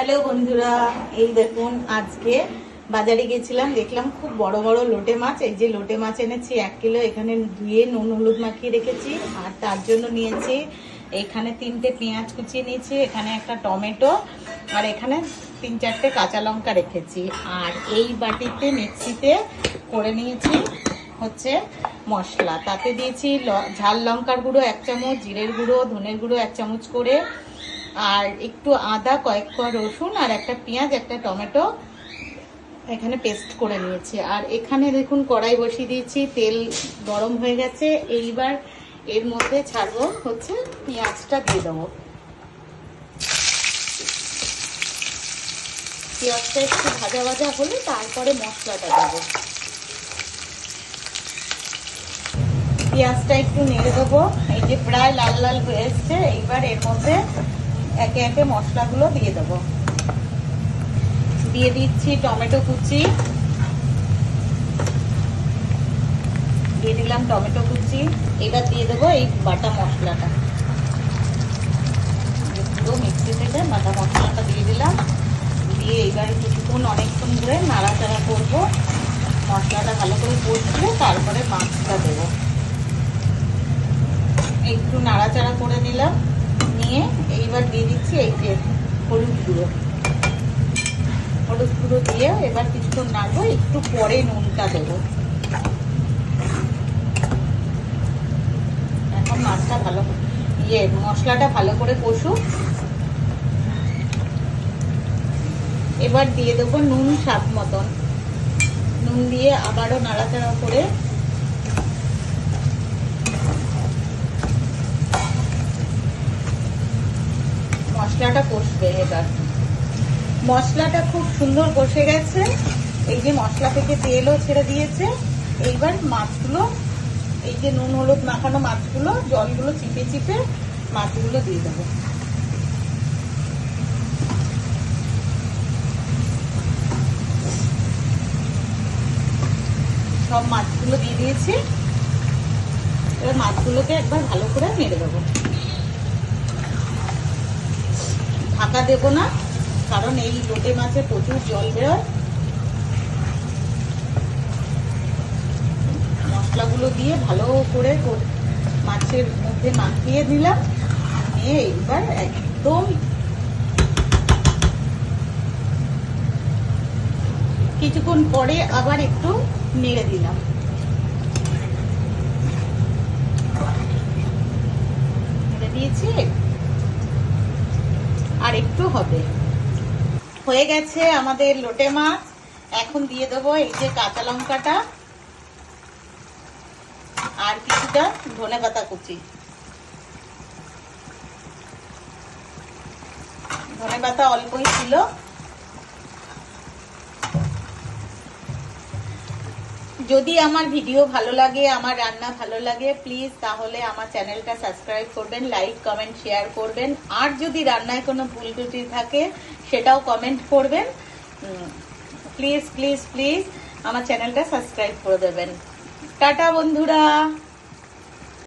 Hello বন্ধুরা, এই দেখুন আজকে বাজারে গেছিলাম, দেখলাম খুব বড় বড় লোটে মাছ। এই যে লোটে মাছ এনেছি 1 কিলো, এখানে ধুয়ে নুন হলুদ মাখিয়ে রেখেছি। আর তার জন্য নিয়েছি এখানে 3টে পেঁয়াজ কুচিয়ে নিয়েছি, এখানে একটা টমেটো, আর এখানে 3-4টে কাঁচা লঙ্কা রেখেছি। আর এই বাটিতে মিক্সিতে করে নিয়েছি হচ্ছে মশলা। তাতে দিয়েছি ঝাল লঙ্কার গুঁড়ো 1 চামচ, জিরের গুঁড়ো, ধনের গুঁড়ো 1 চামচ করে, আর একটু আদা, কয়েক কোয়া রসুন, আর একটা পেঁয়াজ, একটা টমেটো এখানে পেস্ট করে নিয়েছি। আর এখানে দেখুন কড়াই বসিয়ে দিয়েছি, তেল গরম হয়ে গেছে। এইবার এর মধ্যে ছাড়বো হচ্ছে পেঁয়াজটা দিয়ে দেবো। পেঁয়াজটা একটু ভাজা ভাজা হলে তারপরে মশলাটা দেবো। পেঁয়াজটা একটু নেড়ে দেবো। এই যে প্রায় লাল লাল হয়ে এসছে, এইবার এর মধ্যে একে একে মশলাগুলো দিয়ে দেবো। দিয়ে দিচ্ছি টমেটো কুচি, দিয়ে দিলাম টমেটো কুচি। এবার দিয়ে দেবো এই বাটা মশলাটা, পুরো মিক্সি থেকে বাটা মশলাটা দিয়ে দিলাম। দিয়ে এইবার কিছুক্ষণ অনেকক্ষণ ধরে নাড়াচাড়া করবো। মশলাটা ভালো করে কষলে তারপরে মাছটা দেবো। একটু নাড়াচাড়া করে নিলাম, নিয়ে এইবার দিয়ে দিচ্ছি এই যে হলুদ গুঁড়ো। হলুদ গুঁড়ো দিয়ে এবার কিছুক্ষণ নাড়বো, একটু পরে নুনটা দেবো। এখন মাছটা ভালো মশলাটা ভালো করে কষুক। এবার দিয়ে দেবো নুন স্বাদ মতন। নুন দিয়ে আবারও নাড়াচাড়া করে মশলাটা কষবে। এবার মশলাটা খুব সুন্দর কষে গেছে, এই যে মশলা থেকে তেলও ছেড়ে দিয়েছে। এইবার মাছগুলো, এই যে নুন হলুদ মাখানো মাছগুলো, জলগুলো চিপে চিপে মাছগুলো দিয়ে দেবো। সব মাছগুলো দিয়ে দিয়েছি। এবার মাছগুলোকে একবার ভালো করে নেড়ে দেবো। ঢাকা দেবো না, কারণ এই লোটে মাছে প্রচুর জল বেরোয়। মশলাগুলো দিয়ে ভালো করে মাছের মধ্যে মাখিয়ে দিলাম। নিয়ে এইবার একদম কিছুক্ষণ পরে আবার একটু নেড়ে দিলাম। নেড়ে দিয়েছি, আর একটু হবে। হয়ে গেছে আমাদের লোটে মাছ। এখন দিয়ে দেবো এই যে কাঁচা লঙ্কাটা আর কিছুটা ধনেপাতা কুচি। ধনেপাতা অল্পই ছিল। যদি আমার ভিডিও ভালো লাগে, আমার রান্না ভালো লাগে, প্লিজ তাহলে আমার চ্যানেলটা সাবস্ক্রাইব করবেন, লাইক কমেন্ট শেয়ার করবেন। আর যদি রান্নায় কোনো ভুল ত্রুটি থাকে সেটাও কমেন্ট করবেন। প্লিজ প্লিজ প্লিজ আমার চ্যানেলটা সাবস্ক্রাইব করে দেবেন। টাটা বন্ধুরা।